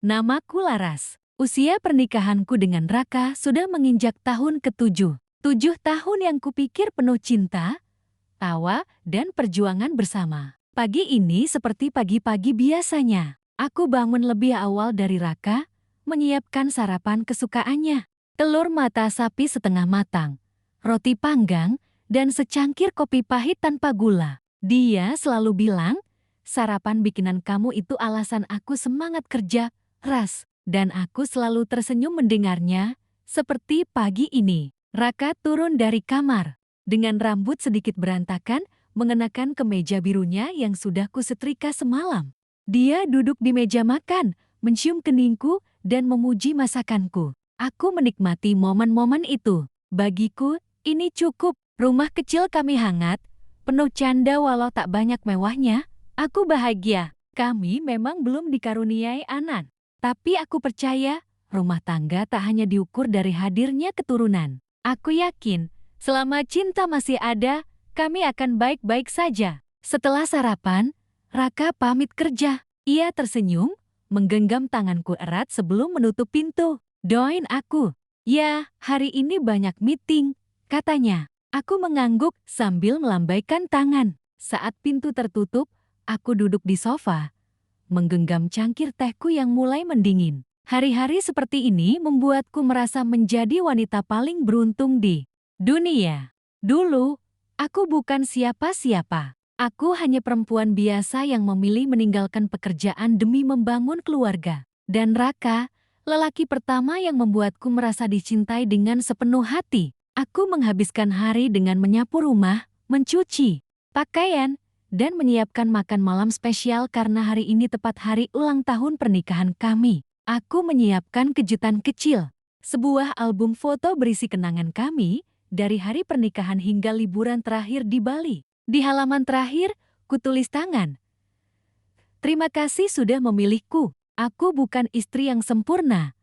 Namaku Laras. Usia pernikahanku dengan Raka sudah menginjak tahun ke-7. 7 tahun yang kupikir penuh cinta, tawa, dan perjuangan bersama. Pagi ini seperti pagi-pagi biasanya. Aku bangun lebih awal dari Raka, menyiapkan sarapan kesukaannya. Telur mata sapi setengah matang, roti panggang, dan secangkir kopi pahit tanpa gula. Dia selalu bilang, sarapan bikinan kamu itu alasan aku semangat kerja, Ras. Dan aku selalu tersenyum mendengarnya, seperti pagi ini. Raka turun dari kamar, dengan rambut sedikit berantakan, mengenakan kemeja birunya yang sudah kusetrika semalam. Dia duduk di meja makan, mencium keningku, dan memuji masakanku. Aku menikmati momen-momen itu. Bagiku, ini cukup. Rumah kecil kami hangat, penuh canda walau tak banyak mewahnya. Aku bahagia. Kami memang belum dikaruniai anak. Tapi aku percaya, rumah tangga tak hanya diukur dari hadirnya keturunan. Aku yakin, selama cinta masih ada, kami akan baik-baik saja. Setelah sarapan, Raka pamit kerja. Ia tersenyum, menggenggam tanganku erat sebelum menutup pintu. Doain aku. Ya, hari ini banyak meeting, katanya. Aku mengangguk sambil melambaikan tangan. Saat pintu tertutup, aku duduk di sofa, menggenggam cangkir tehku yang mulai mendingin. Hari-hari seperti ini membuatku merasa menjadi wanita paling beruntung di dunia. Dulu, aku bukan siapa-siapa. Aku hanya perempuan biasa yang memilih meninggalkan pekerjaan demi membangun keluarga. Dan Raka, lelaki pertama yang membuatku merasa dicintai dengan sepenuh hati. Aku menghabiskan hari dengan menyapu rumah, mencuci pakaian, dan menyiapkan makan malam spesial karena hari ini tepat hari ulang tahun pernikahan kami. Aku menyiapkan kejutan kecil, sebuah album foto berisi kenangan kami dari hari pernikahan hingga liburan terakhir di Bali. Di halaman terakhir, kutulis tangan. Terima kasih sudah memilihku. Aku bukan istri yang sempurna,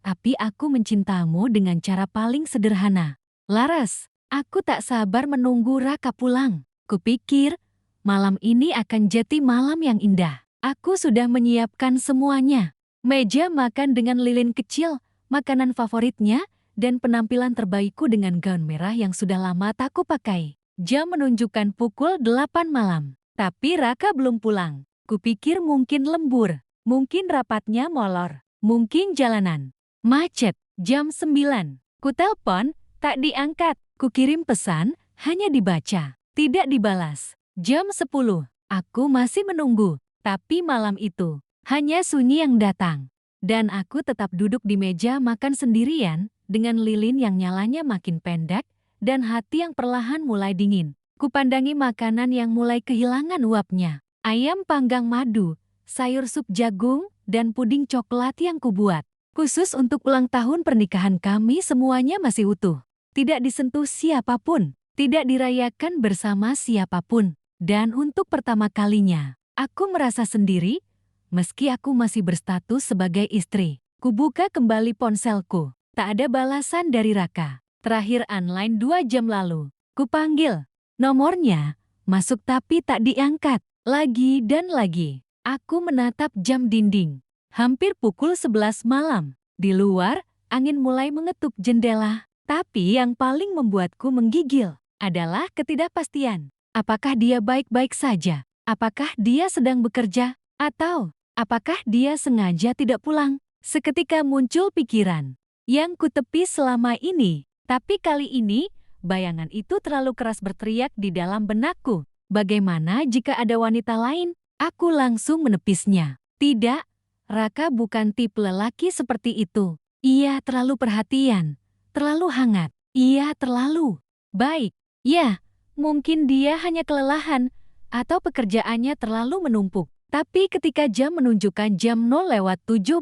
tapi aku mencintamu dengan cara paling sederhana. Laras, aku tak sabar menunggu Raka pulang. Kupikir, malam ini akan jadi malam yang indah. Aku sudah menyiapkan semuanya. Meja makan dengan lilin kecil, makanan favoritnya, dan penampilan terbaikku dengan gaun merah yang sudah lama tak kupakai. Jam menunjukkan pukul 8 malam. Tapi Raka belum pulang. Kupikir mungkin lembur, mungkin rapatnya molor, mungkin jalanan macet. Jam 9. Kutelpon, tak diangkat. Kukirim pesan, hanya dibaca, tidak dibalas. Jam 10, aku masih menunggu, tapi malam itu, hanya sunyi yang datang. Dan aku tetap duduk di meja makan sendirian, dengan lilin yang nyalanya makin pendek, dan hati yang perlahan mulai dingin. Kupandangi makanan yang mulai kehilangan uapnya. Ayam panggang madu, sayur sup jagung, dan puding coklat yang kubuat. Khusus untuk ulang tahun pernikahan kami semuanya masih utuh. Tidak disentuh siapapun, tidak dirayakan bersama siapapun. Dan untuk pertama kalinya, aku merasa sendiri, meski aku masih berstatus sebagai istri. Kubuka kembali ponselku. Tak ada balasan dari Raka. Terakhir online 2 jam lalu. Kupanggil. Nomornya masuk tapi tak diangkat. Lagi dan lagi. Aku menatap jam dinding. Hampir pukul 11 malam. Di luar, angin mulai mengetuk jendela. Tapi yang paling membuatku menggigil adalah ketidakpastian. Apakah dia baik-baik saja? Apakah dia sedang bekerja? Atau apakah dia sengaja tidak pulang? Seketika muncul pikiran yang kutepis selama ini. Tapi kali ini, bayangan itu terlalu keras berteriak di dalam benakku. Bagaimana jika ada wanita lain? Aku langsung menepisnya. Tidak, Raka bukan tipe lelaki seperti itu. Ia terlalu perhatian, terlalu hangat. Ia terlalu baik. Ya, mungkin dia hanya kelelahan atau pekerjaannya terlalu menumpuk. Tapi ketika jam menunjukkan jam 0:17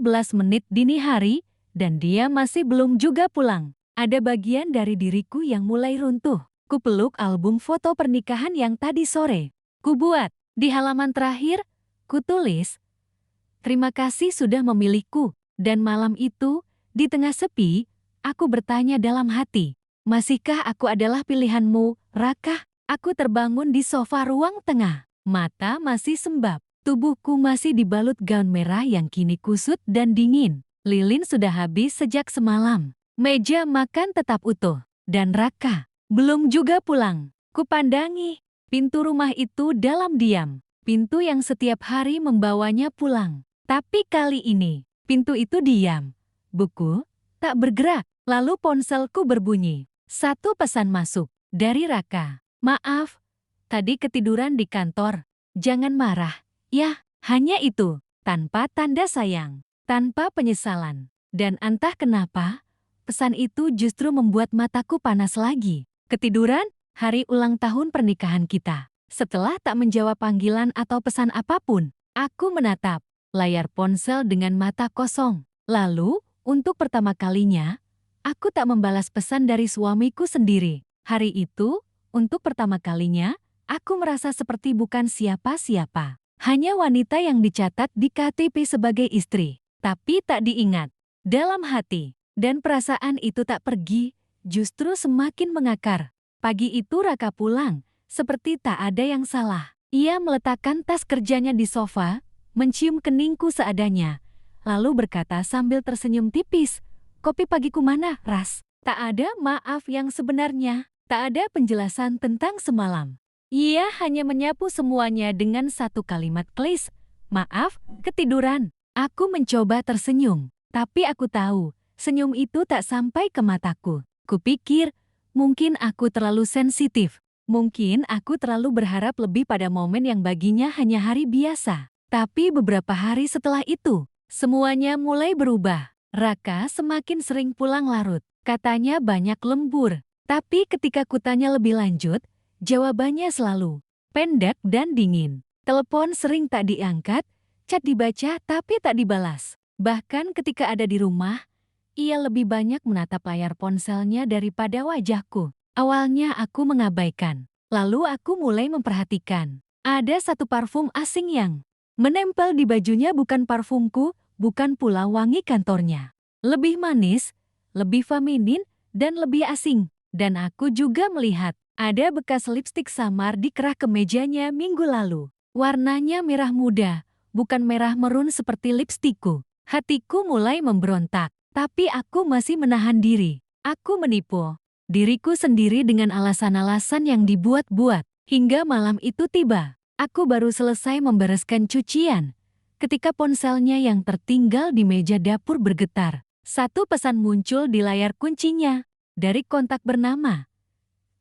dini hari dan dia masih belum juga pulang, ada bagian dari diriku yang mulai runtuh. Kupeluk album foto pernikahan yang tadi sore kubuat. Di halaman terakhir, kutulis, terima kasih sudah memilihku. Dan malam itu, di tengah sepi, aku bertanya dalam hati, masihkah aku adalah pilihanmu, Raka? Aku terbangun di sofa ruang tengah. Mata masih sembab. Tubuhku masih dibalut gaun merah yang kini kusut dan dingin. Lilin sudah habis sejak semalam. Meja makan tetap utuh. Dan Raka belum juga pulang. Kupandangi pintu rumah itu dalam diam. Pintu yang setiap hari membawanya pulang. Tapi kali ini, pintu itu diam. Buku tak bergerak. Lalu ponselku berbunyi. Satu pesan masuk dari Raka. Maaf, tadi ketiduran di kantor. Jangan marah. Ya, hanya itu. Tanpa tanda sayang. Tanpa penyesalan. Dan entah kenapa, pesan itu justru membuat mataku panas lagi. Ketiduran, hari ulang tahun pernikahan kita. Setelah tak menjawab panggilan atau pesan apapun, aku menatap layar ponsel dengan mata kosong. Lalu, untuk pertama kalinya, aku tak membalas pesan dari suamiku sendiri. Hari itu, untuk pertama kalinya, aku merasa seperti bukan siapa-siapa. Hanya wanita yang dicatat di KTP sebagai istri, tapi tak diingat dalam hati. Dan perasaan itu tak pergi, justru semakin mengakar. Pagi itu Raka pulang, seperti tak ada yang salah. Ia meletakkan tas kerjanya di sofa, mencium keningku seadanya, lalu berkata sambil tersenyum tipis, "Kopi pagiku mana, Ras?" Tak ada maaf yang sebenarnya, tak ada penjelasan tentang semalam. Ia hanya menyapu semuanya dengan satu kalimat klis, "Maaf, ketiduran." Aku mencoba tersenyum, tapi aku tahu, senyum itu tak sampai ke mataku. Kupikir, mungkin aku terlalu sensitif. Mungkin aku terlalu berharap lebih pada momen yang baginya hanya hari biasa. Tapi beberapa hari setelah itu, semuanya mulai berubah. Raka semakin sering pulang larut. Katanya banyak lembur. Tapi ketika kutanya lebih lanjut, jawabannya selalu pendek dan dingin. Telepon sering tak diangkat, chat dibaca tapi tak dibalas. Bahkan ketika ada di rumah, ia lebih banyak menatap layar ponselnya daripada wajahku. Awalnya aku mengabaikan. Lalu aku mulai memperhatikan. Ada satu parfum asing yang menempel di bajunya, bukan parfumku, bukan pula wangi kantornya. Lebih manis, lebih feminin, dan lebih asing. Dan aku juga melihat ada bekas lipstik samar di kerah kemejanya minggu lalu. Warnanya merah muda, bukan merah merun seperti lipstikku. Hatiku mulai memberontak, tapi aku masih menahan diri. Aku menipu diriku sendiri dengan alasan-alasan yang dibuat-buat. Hingga malam itu tiba. Aku baru selesai membereskan cucian, ketika ponselnya yang tertinggal di meja dapur bergetar. Satu pesan muncul di layar kuncinya, dari kontak bernama,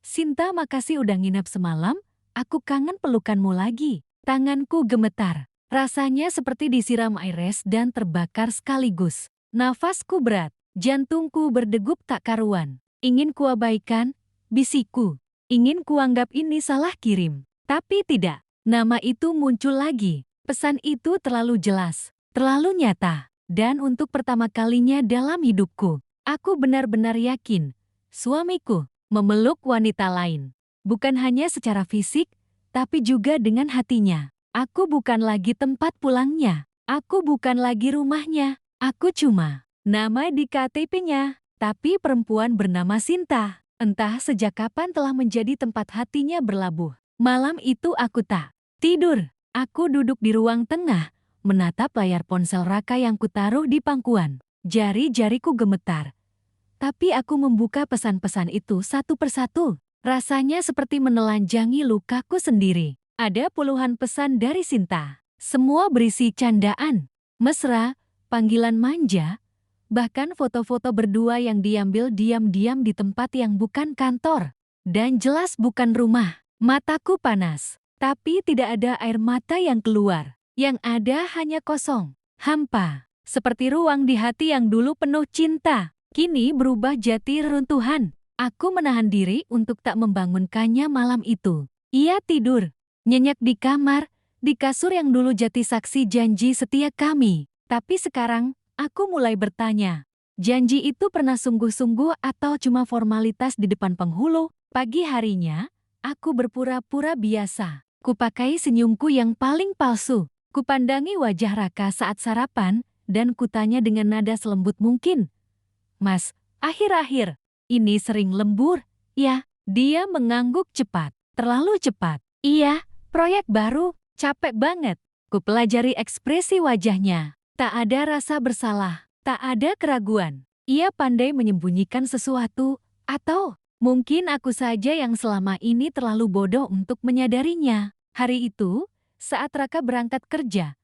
"Sinta, makasih udah nginep semalam, aku kangen pelukanmu lagi." Tanganku gemetar, rasanya seperti disiram air es dan terbakar sekaligus. Nafasku berat, jantungku berdegup tak karuan. Ingin kuabaikan, bisikku. Ingin kuanggap ini salah kirim. Tapi tidak, nama itu muncul lagi. Pesan itu terlalu jelas, terlalu nyata. Dan untuk pertama kalinya dalam hidupku, aku benar-benar yakin, suamiku memeluk wanita lain. Bukan hanya secara fisik, tapi juga dengan hatinya. Aku bukan lagi tempat pulangnya. Aku bukan lagi rumahnya. Aku cuma nama di KTP-nya. Tapi perempuan bernama Sinta, entah sejak kapan telah menjadi tempat hatinya berlabuh. Malam itu aku tak tidur. Aku duduk di ruang tengah, menatap layar ponsel Raka yang kutaruh di pangkuan. Jari-jariku gemetar. Tapi aku membuka pesan-pesan itu satu persatu. Rasanya seperti menelanjangi lukaku sendiri. Ada puluhan pesan dari Sinta. Semua berisi candaan, mesra, panggilan manja, bahkan foto-foto berdua yang diambil diam-diam di tempat yang bukan kantor. Dan jelas bukan rumah. Mataku panas, tapi tidak ada air mata yang keluar. Yang ada hanya kosong, hampa. Seperti ruang di hati yang dulu penuh cinta, kini berubah jadi reruntuhan. Aku menahan diri untuk tak membangunkannya malam itu. Ia tidur, nyenyak di kamar, di kasur yang dulu jadi saksi janji setia kami. Tapi sekarang, aku mulai bertanya, janji itu pernah sungguh-sungguh atau cuma formalitas di depan penghulu? Pagi harinya, aku berpura-pura biasa. Kupakai senyumku yang paling palsu. Kupandangi wajah Raka saat sarapan, dan kutanya dengan nada selembut mungkin, "Mas, akhir-akhir ini sering lembur, ya?" Dia mengangguk cepat, terlalu cepat. "Iya, proyek baru, capek banget." Kupelajari ekspresi wajahnya. Tak ada rasa bersalah, tak ada keraguan. Ia pandai menyembunyikan sesuatu, atau mungkin aku saja yang selama ini terlalu bodoh untuk menyadarinya. Hari itu, saat Raka berangkat kerja,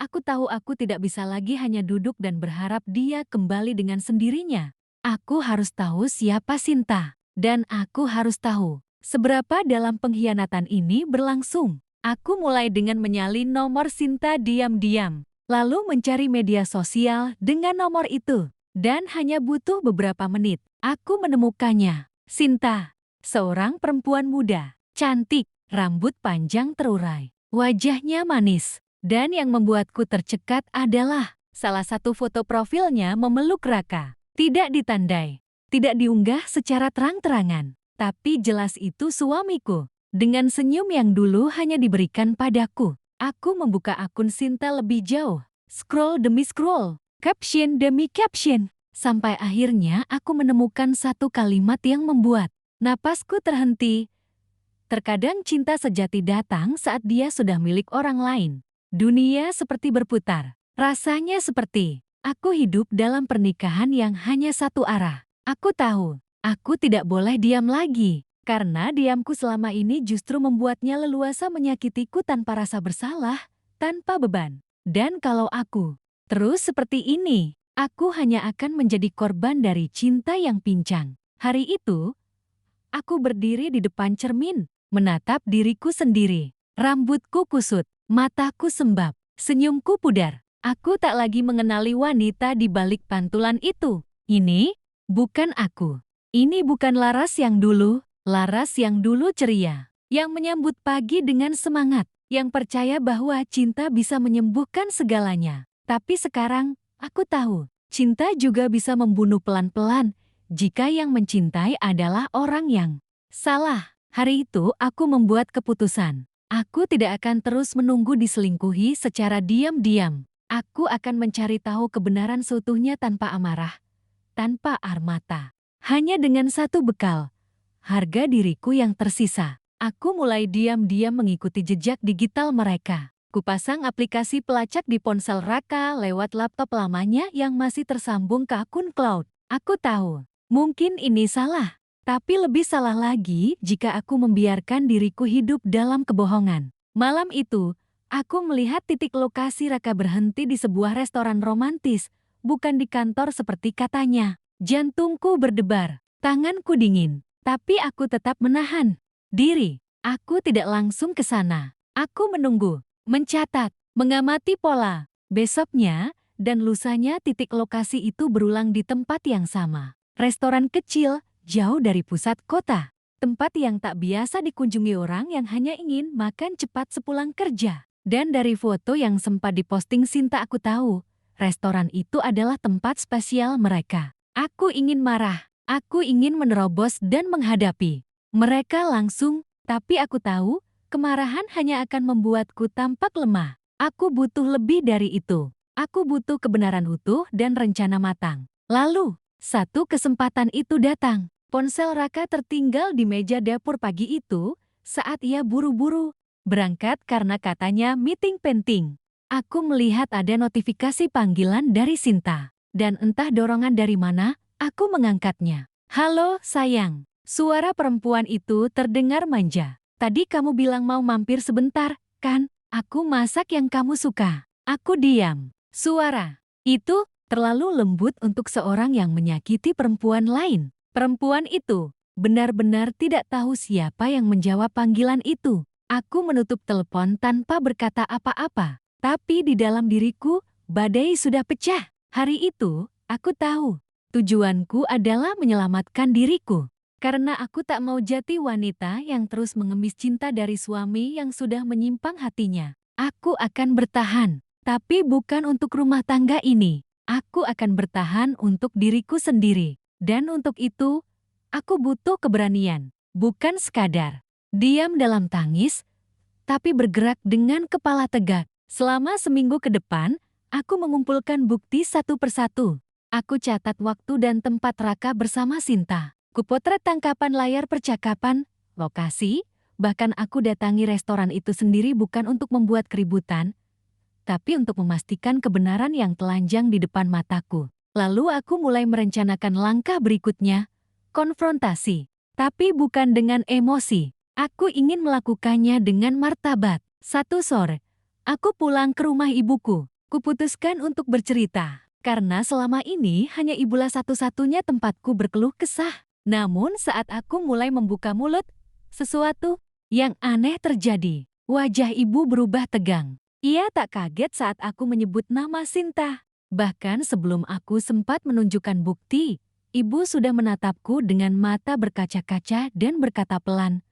aku tahu aku tidak bisa lagi hanya duduk dan berharap dia kembali dengan sendirinya. Aku harus tahu siapa Sinta, dan aku harus tahu seberapa dalam pengkhianatan ini berlangsung. Aku mulai dengan menyalin nomor Sinta diam-diam, lalu mencari media sosial dengan nomor itu. Dan hanya butuh beberapa menit, aku menemukannya. Sinta, seorang perempuan muda, cantik, rambut panjang terurai, wajahnya manis. Dan yang membuatku tercekat adalah salah satu foto profilnya memeluk Raka. Tidak ditandai, tidak diunggah secara terang-terangan, tapi jelas itu suamiku. Dengan senyum yang dulu hanya diberikan padaku, aku membuka akun Sinta lebih jauh. Scroll demi scroll, caption demi caption, sampai akhirnya aku menemukan satu kalimat yang membuat napasku terhenti. Terkadang cinta sejati datang saat dia sudah milik orang lain. Dunia seperti berputar. Rasanya seperti aku hidup dalam pernikahan yang hanya satu arah. Aku tahu, aku tidak boleh diam lagi. Karena diamku selama ini justru membuatnya leluasa menyakitiku tanpa rasa bersalah, tanpa beban. Dan kalau aku terus seperti ini, aku hanya akan menjadi korban dari cinta yang pincang. Hari itu, aku berdiri di depan cermin, menatap diriku sendiri. Rambutku kusut, mataku sembab, senyumku pudar. Aku tak lagi mengenali wanita di balik pantulan itu. Ini bukan aku. Ini bukan Laras yang dulu. Laras yang dulu ceria, yang menyambut pagi dengan semangat, yang percaya bahwa cinta bisa menyembuhkan segalanya. Tapi sekarang, aku tahu, cinta juga bisa membunuh pelan-pelan jika yang mencintai adalah orang yang salah. Hari itu aku membuat keputusan. Aku tidak akan terus menunggu diselingkuhi secara diam-diam. Aku akan mencari tahu kebenaran seutuhnya tanpa amarah, tanpa air mata. Hanya dengan satu bekal. Harga diriku yang tersisa. Aku mulai diam-diam mengikuti jejak digital mereka. Kupasang aplikasi pelacak di ponsel Raka lewat laptop lamanya yang masih tersambung ke akun cloud. Aku tahu, mungkin ini salah. Tapi lebih salah lagi jika aku membiarkan diriku hidup dalam kebohongan. Malam itu, aku melihat titik lokasi Raka berhenti di sebuah restoran romantis, bukan di kantor seperti katanya. Jantungku berdebar, tanganku dingin. Tapi aku tetap menahan diri. Aku tidak langsung ke sana. Aku menunggu, mencatat, mengamati pola. Besoknya dan lusanya titik lokasi itu berulang di tempat yang sama. Restoran kecil, jauh dari pusat kota. Tempat yang tak biasa dikunjungi orang yang hanya ingin makan cepat sepulang kerja. Dan dari foto yang sempat diposting Sinta aku tahu, restoran itu adalah tempat spesial mereka. Aku ingin marah. Aku ingin menerobos dan menghadapi mereka langsung, tapi aku tahu kemarahan hanya akan membuatku tampak lemah. Aku butuh lebih dari itu. Aku butuh kebenaran utuh dan rencana matang. Lalu, satu kesempatan itu datang. Ponsel Raka tertinggal di meja dapur pagi itu saat ia buru-buru berangkat karena katanya meeting penting. Aku melihat ada notifikasi panggilan dari Sinta, dan entah dorongan dari mana, aku mengangkatnya. Halo, sayang. Suara perempuan itu terdengar manja. Tadi kamu bilang mau mampir sebentar, kan? Aku masak yang kamu suka. Aku diam. Suara itu terlalu lembut untuk seorang yang menyakiti perempuan lain. Perempuan itu benar-benar tidak tahu siapa yang menjawab panggilan itu. Aku menutup telepon tanpa berkata apa-apa. Tapi di dalam diriku, badai sudah pecah. Hari itu, aku tahu. Tujuanku adalah menyelamatkan diriku. Karena aku tak mau jati wanita yang terus mengemis cinta dari suami yang sudah menyimpang hatinya. Aku akan bertahan. Tapi bukan untuk rumah tangga ini. Aku akan bertahan untuk diriku sendiri. Dan untuk itu, aku butuh keberanian. Bukan sekadar diam dalam tangis, tapi bergerak dengan kepala tegak. Selama seminggu ke depan, aku mengumpulkan bukti satu persatu. Aku catat waktu dan tempat Raka bersama Sinta. Kupotret tangkapan layar percakapan, lokasi, bahkan aku datangi restoran itu sendiri bukan untuk membuat keributan, tapi untuk memastikan kebenaran yang telanjang di depan mataku. Lalu aku mulai merencanakan langkah berikutnya, konfrontasi. Tapi bukan dengan emosi. Aku ingin melakukannya dengan martabat. Satu sore, aku pulang ke rumah ibuku. Kuputuskan untuk bercerita. Karena selama ini hanya ibulah satu-satunya tempatku berkeluh kesah. Namun saat aku mulai membuka mulut, sesuatu yang aneh terjadi. Wajah ibu berubah tegang. Ia tak kaget saat aku menyebut nama Sinta. Bahkan sebelum aku sempat menunjukkan bukti, ibu sudah menatapku dengan mata berkaca-kaca dan berkata pelan,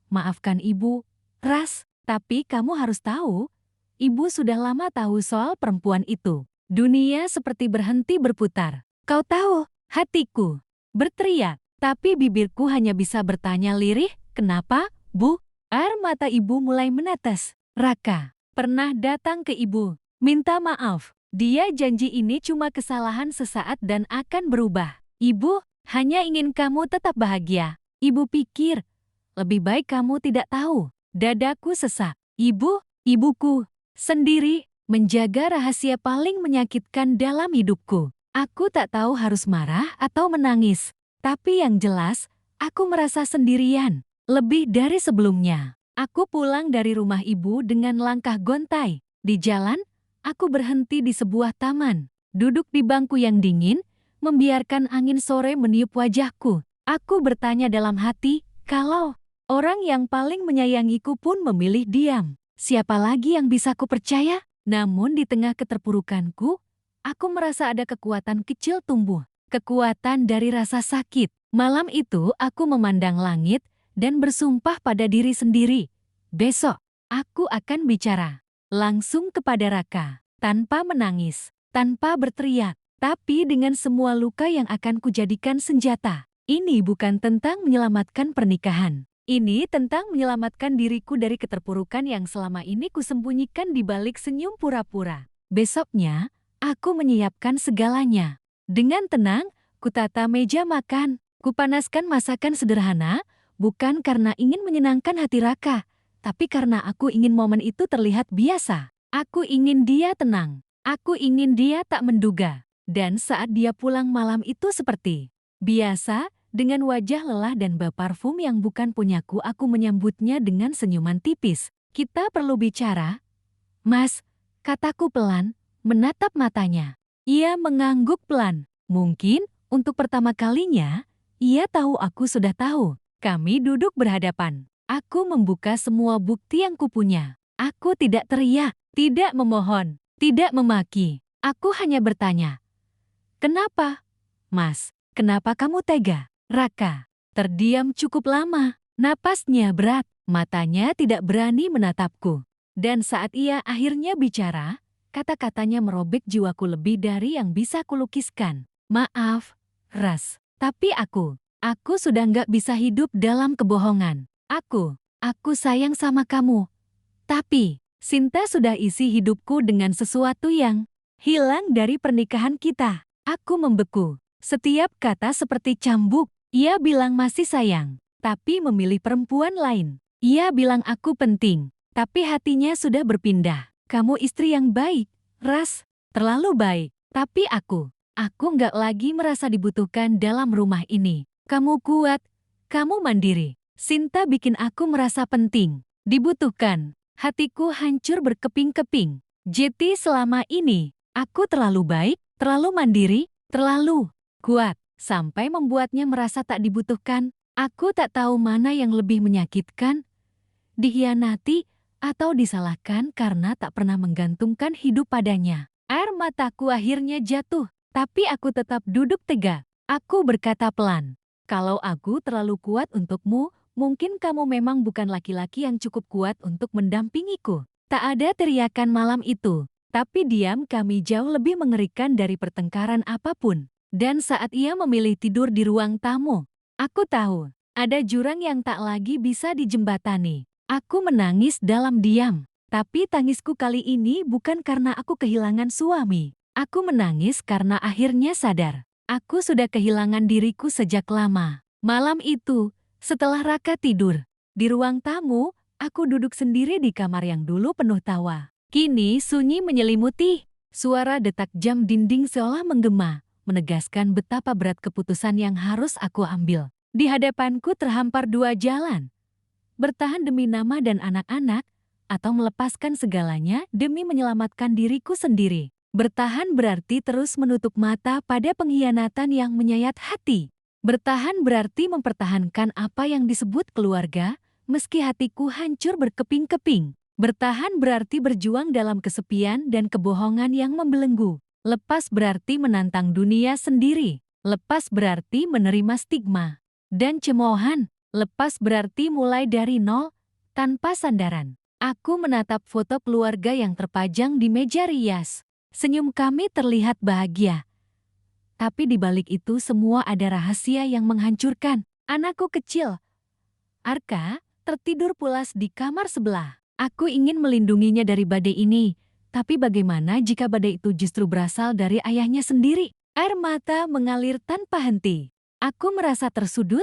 "Maafkan ibu, Ras, tapi kamu harus tahu, ibu sudah lama tahu soal perempuan itu." Dunia seperti berhenti berputar. Kau tahu, hatiku berteriak, tapi bibirku hanya bisa bertanya lirih, "Kenapa, Bu?" Air mata ibu mulai menetes. Raka pernah datang ke ibu, minta maaf. Dia janji ini cuma kesalahan sesaat dan akan berubah. Ibu hanya ingin kamu tetap bahagia. Ibu pikir, lebih baik kamu tidak tahu. Dadaku sesak. Ibuku sendiri menjaga rahasia paling menyakitkan dalam hidupku. Aku tak tahu harus marah atau menangis. Tapi yang jelas, aku merasa sendirian. Lebih dari sebelumnya. Aku pulang dari rumah ibu dengan langkah gontai. Di jalan, aku berhenti di sebuah taman. Duduk di bangku yang dingin, membiarkan angin sore meniup wajahku. Aku bertanya dalam hati, kalau orang yang paling menyayangiku pun memilih diam, siapa lagi yang bisa kupercaya? Namun di tengah keterpurukanku, aku merasa ada kekuatan kecil tumbuh. Kekuatan dari rasa sakit. Malam itu aku memandang langit dan bersumpah pada diri sendiri. Besok, aku akan bicara langsung kepada Raka. Tanpa menangis, tanpa berteriak, tapi dengan semua luka yang akan kujadikan senjata. Ini bukan tentang menyelamatkan pernikahan. Ini tentang menyelamatkan diriku dari keterpurukan yang selama ini kusembunyikan di balik senyum pura-pura. Besoknya, aku menyiapkan segalanya. Dengan tenang, kutata meja makan. Kupanaskan masakan sederhana, bukan karena ingin menyenangkan hati Raka, tapi karena aku ingin momen itu terlihat biasa. Aku ingin dia tenang. Aku ingin dia tak menduga. Dan saat dia pulang malam itu seperti biasa, dengan wajah lelah dan bau parfum yang bukan punyaku, aku menyambutnya dengan senyuman tipis. "Kita perlu bicara, Mas," kataku pelan, menatap matanya. Ia mengangguk pelan. Mungkin, untuk pertama kalinya, ia tahu aku sudah tahu. Kami duduk berhadapan. Aku membuka semua bukti yang kupunya. Aku tidak teriak, tidak memohon, tidak memaki. Aku hanya bertanya, "Kenapa, Mas? Kenapa kamu tega?" Raka terdiam cukup lama. Napasnya berat, matanya tidak berani menatapku. Dan saat ia akhirnya bicara, kata-katanya merobek jiwaku lebih dari yang bisa kulukiskan. "Maaf, Ras. Tapi aku sudah nggak bisa hidup dalam kebohongan. Aku sayang sama kamu. Tapi, Sinta sudah isi hidupku dengan sesuatu yang hilang dari pernikahan kita." Aku membeku. Setiap kata seperti cambuk. Ia bilang masih sayang, tapi memilih perempuan lain. Ia bilang aku penting, tapi hatinya sudah berpindah. "Kamu istri yang baik, Ras. Terlalu baik. Tapi aku nggak lagi merasa dibutuhkan dalam rumah ini. Kamu kuat, kamu mandiri. Sinta bikin aku merasa penting, dibutuhkan." Hatiku hancur berkeping-keping. Jadi selama ini, aku terlalu baik, terlalu mandiri, terlalu kuat, sampai membuatnya merasa tak dibutuhkan. Aku tak tahu mana yang lebih menyakitkan, dikhianati atau disalahkan karena tak pernah menggantungkan hidup padanya. Air mataku akhirnya jatuh, tapi aku tetap duduk tegak. Aku berkata pelan, "Kalau aku terlalu kuat untukmu, mungkin kamu memang bukan laki-laki yang cukup kuat untuk mendampingiku." Tak ada teriakan malam itu, tapi diam kami jauh lebih mengerikan dari pertengkaran apapun. Dan saat ia memilih tidur di ruang tamu, aku tahu ada jurang yang tak lagi bisa dijembatani. Aku menangis dalam diam, tapi tangisku kali ini bukan karena aku kehilangan suami. Aku menangis karena akhirnya sadar, aku sudah kehilangan diriku sejak lama. Malam itu, setelah Raka tidur, di ruang tamu, aku duduk sendiri di kamar yang dulu penuh tawa. Kini sunyi menyelimuti. Suara detak jam dinding seolah menggema, menegaskan betapa berat keputusan yang harus aku ambil. Di hadapanku terhampar dua jalan. Bertahan demi nama dan anak-anak, atau melepaskan segalanya demi menyelamatkan diriku sendiri. Bertahan berarti terus menutup mata pada pengkhianatan yang menyayat hati. Bertahan berarti mempertahankan apa yang disebut keluarga, meski hatiku hancur berkeping-keping. Bertahan berarti berjuang dalam kesepian dan kebohongan yang membelenggu. Lepas berarti menantang dunia sendiri. Lepas berarti menerima stigma dan cemoohan. Lepas berarti mulai dari nol, tanpa sandaran. Aku menatap foto keluarga yang terpajang di meja rias. Senyum kami terlihat bahagia. Tapi di balik itu semua ada rahasia yang menghancurkan. Anakku kecil, Arka, tertidur pulas di kamar sebelah. Aku ingin melindunginya dari badai ini, tapi bagaimana jika badai itu justru berasal dari ayahnya sendiri? Air mata mengalir tanpa henti. Aku merasa tersudut,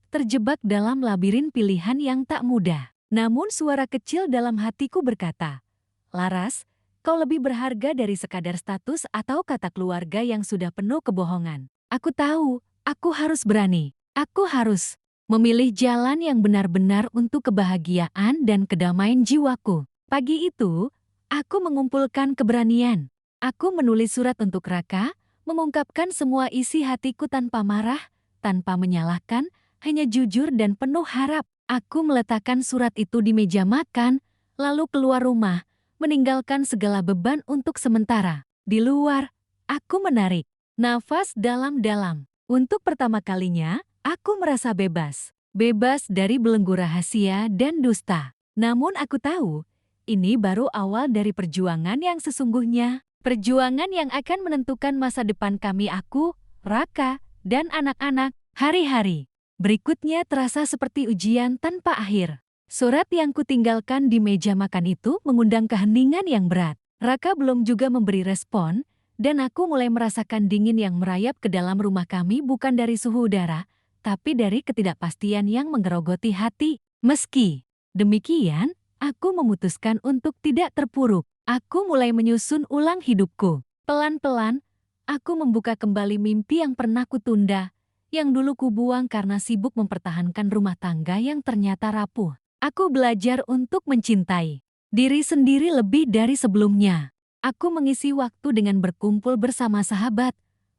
terjebak dalam labirin pilihan yang tak mudah. Namun suara kecil dalam hatiku berkata, "Laras, kau lebih berharga dari sekadar status atau kata keluarga yang sudah penuh kebohongan." Aku tahu, aku harus berani. Aku harus memilih jalan yang benar-benar untuk kebahagiaan dan kedamaian jiwaku. Pagi itu, aku mengumpulkan keberanian. Aku menulis surat untuk Raka, mengungkapkan semua isi hatiku tanpa marah, tanpa menyalahkan, hanya jujur dan penuh harap. Aku meletakkan surat itu di meja makan, lalu keluar rumah, meninggalkan segala beban untuk sementara. Di luar, aku menarik nafas dalam-dalam. Untuk pertama kalinya, aku merasa bebas. Bebas dari belenggu rahasia dan dusta. Namun aku tahu, ini baru awal dari perjuangan yang sesungguhnya. Perjuangan yang akan menentukan masa depan kami, aku, Raka, dan anak-anak. Hari-hari berikutnya terasa seperti ujian tanpa akhir. Surat yang kutinggalkan di meja makan itu mengundang keheningan yang berat. Raka belum juga memberi respon, dan aku mulai merasakan dingin yang merayap ke dalam rumah kami bukan dari suhu udara, tapi dari ketidakpastian yang menggerogoti hati. Meski demikian, aku memutuskan untuk tidak terpuruk. Aku mulai menyusun ulang hidupku. Pelan-pelan, aku membuka kembali mimpi yang pernah kutunda, yang dulu kubuang karena sibuk mempertahankan rumah tangga yang ternyata rapuh. Aku belajar untuk mencintai diri sendiri lebih dari sebelumnya. Aku mengisi waktu dengan berkumpul bersama sahabat,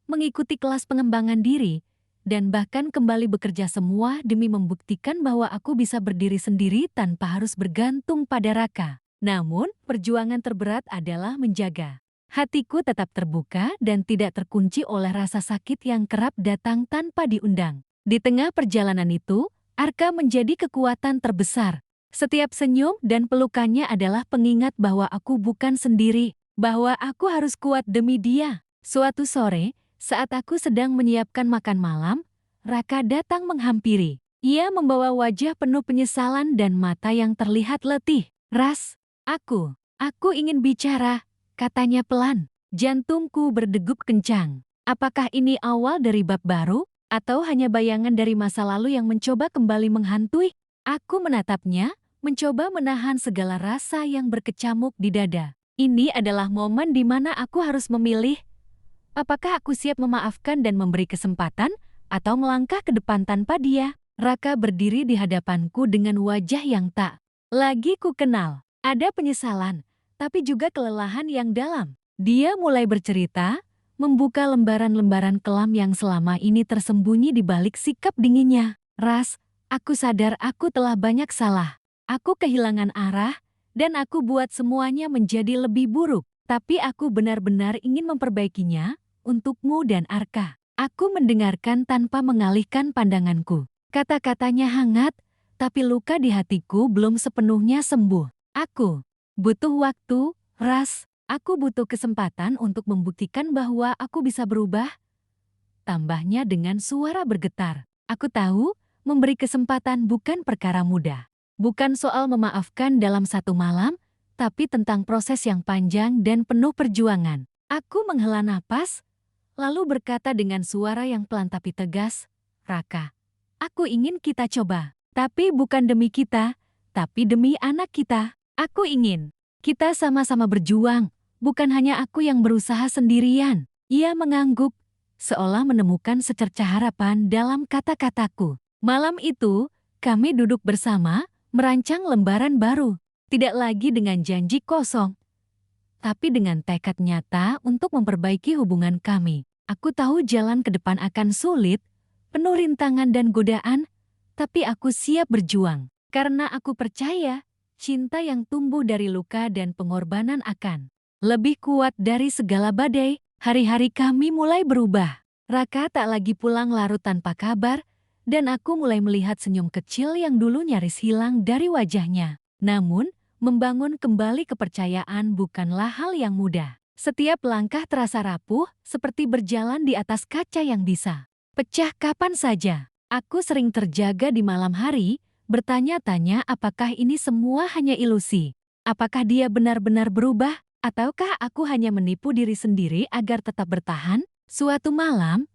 mengikuti kelas pengembangan diri, dan bahkan kembali bekerja semua demi membuktikan bahwa aku bisa berdiri sendiri tanpa harus bergantung pada Raka. Namun, perjuangan terberat adalah menjaga hatiku tetap terbuka dan tidak terkunci oleh rasa sakit yang kerap datang tanpa diundang. Di tengah perjalanan itu, Arka menjadi kekuatan terbesar. Setiap senyum dan pelukannya adalah pengingat bahwa aku bukan sendiri, bahwa aku harus kuat demi dia. Suatu sore, saat aku sedang menyiapkan makan malam, Raka datang menghampiri. Ia membawa wajah penuh penyesalan dan mata yang terlihat letih. "Ras, aku ingin bicara," katanya pelan. Jantungku berdegup kencang. Apakah ini awal dari bab baru, atau hanya bayangan dari masa lalu yang mencoba kembali menghantui? Aku menatapnya, mencoba menahan segala rasa yang berkecamuk di dada. Ini adalah momen di mana aku harus memilih, apakah aku siap memaafkan dan memberi kesempatan, atau melangkah ke depan tanpa dia. Raka berdiri di hadapanku dengan wajah yang tak lagi ku kenal. Ada penyesalan, tapi juga kelelahan yang dalam. Dia mulai bercerita, membuka lembaran-lembaran kelam yang selama ini tersembunyi di balik sikap dinginnya. "Ras, aku sadar aku telah banyak salah. Aku kehilangan arah, dan aku buat semuanya menjadi lebih buruk. Tapi aku benar-benar ingin memperbaikinya untukmu dan Arka." Aku mendengarkan tanpa mengalihkan pandanganku. Kata-katanya hangat, tapi luka di hatiku belum sepenuhnya sembuh. "Aku butuh waktu, Ras. Aku butuh kesempatan untuk membuktikan bahwa aku bisa berubah," tambahnya dengan suara bergetar. Aku tahu, memberi kesempatan bukan perkara mudah. Bukan soal memaafkan dalam satu malam, tapi tentang proses yang panjang dan penuh perjuangan. Aku menghela napas, lalu berkata dengan suara yang pelan tapi tegas, "Raka, aku ingin kita coba. Tapi bukan demi kita, tapi demi anak kita. Aku ingin Kita sama-sama berjuang, bukan hanya aku yang berusaha sendirian. Ia mengangguk, seolah menemukan secercah harapan dalam kata-kataku. Malam itu, kami duduk bersama, merancang lembaran baru. Tidak lagi dengan janji kosong, tapi dengan tekad nyata untuk memperbaiki hubungan kami. Aku tahu jalan ke depan akan sulit, penuh rintangan dan godaan, tapi aku siap berjuang. Karena aku percaya, cinta yang tumbuh dari luka dan pengorbanan akan lebih kuat dari segala badai. Hari-hari kami mulai berubah. Raka tak lagi pulang larut tanpa kabar, dan aku mulai melihat senyum kecil yang dulu nyaris hilang dari wajahnya. Namun, membangun kembali kepercayaan bukanlah hal yang mudah. Setiap langkah terasa rapuh, seperti berjalan di atas kaca yang bisa pecah kapan saja. Aku sering terjaga di malam hari, bertanya-tanya apakah ini semua hanya ilusi. Apakah dia benar-benar berubah, ataukah aku hanya menipu diri sendiri agar tetap bertahan? Suatu malam,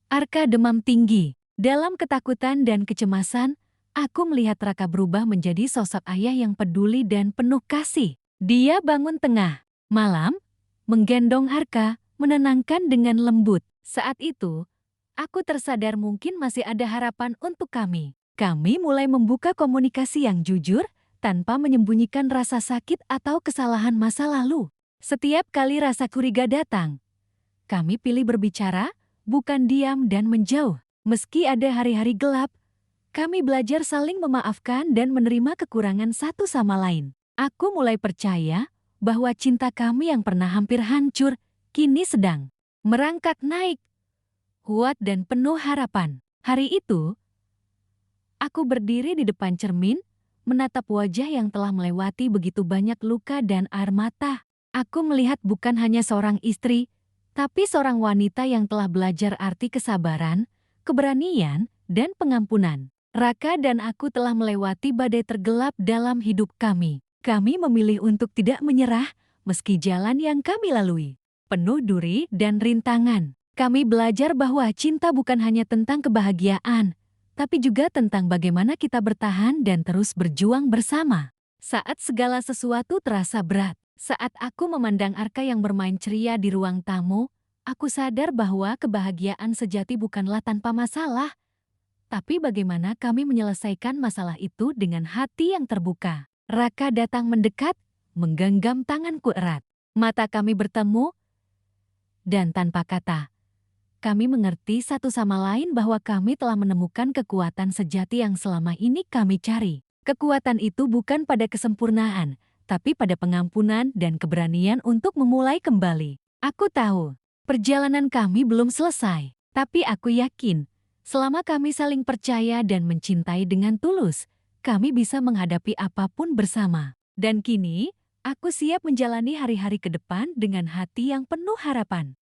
Arka demam tinggi. Dalam ketakutan dan kecemasan, aku melihat Raka berubah menjadi sosok ayah yang peduli dan penuh kasih. Dia bangun tengah malam, menggendong Arka, menenangkan dengan lembut. Saat itu, aku tersadar mungkin masih ada harapan untuk kami. Kami mulai membuka komunikasi yang jujur, tanpa menyembunyikan rasa sakit atau kesalahan masa lalu. Setiap kali rasa curiga datang, kami pilih berbicara, bukan diam dan menjauh. Meski ada hari-hari gelap, kami belajar saling memaafkan dan menerima kekurangan satu sama lain. Aku mulai percaya bahwa cinta kami yang pernah hampir hancur, kini sedang merangkak naik, kuat dan penuh harapan. Hari itu, aku berdiri di depan cermin, menatap wajah yang telah melewati begitu banyak luka dan air mata. Aku melihat bukan hanya seorang istri, tapi seorang wanita yang telah belajar arti kesabaran, keberanian, dan pengampunan. Raka dan aku telah melewati badai tergelap dalam hidup kami. Kami memilih untuk tidak menyerah, meski jalan yang kami lalui penuh duri dan rintangan. Kami belajar bahwa cinta bukan hanya tentang kebahagiaan, tapi juga tentang bagaimana kita bertahan dan terus berjuang bersama. Saat segala sesuatu terasa berat, saat aku memandang Arka yang bermain ceria di ruang tamu, aku sadar bahwa kebahagiaan sejati bukanlah tanpa masalah, tapi bagaimana kami menyelesaikan masalah itu dengan hati yang terbuka. Raka datang mendekat, menggenggam tanganku erat. Mata kami bertemu, dan tanpa kata, kami mengerti satu sama lain bahwa kami telah menemukan kekuatan sejati yang selama ini kami cari. Kekuatan itu bukan pada kesempurnaan, tapi pada pengampunan dan keberanian untuk memulai kembali. Aku tahu, perjalanan kami belum selesai, tapi aku yakin, selama kami saling percaya dan mencintai dengan tulus, kami bisa menghadapi apapun bersama. Dan kini, aku siap menjalani hari-hari ke depan dengan hati yang penuh harapan.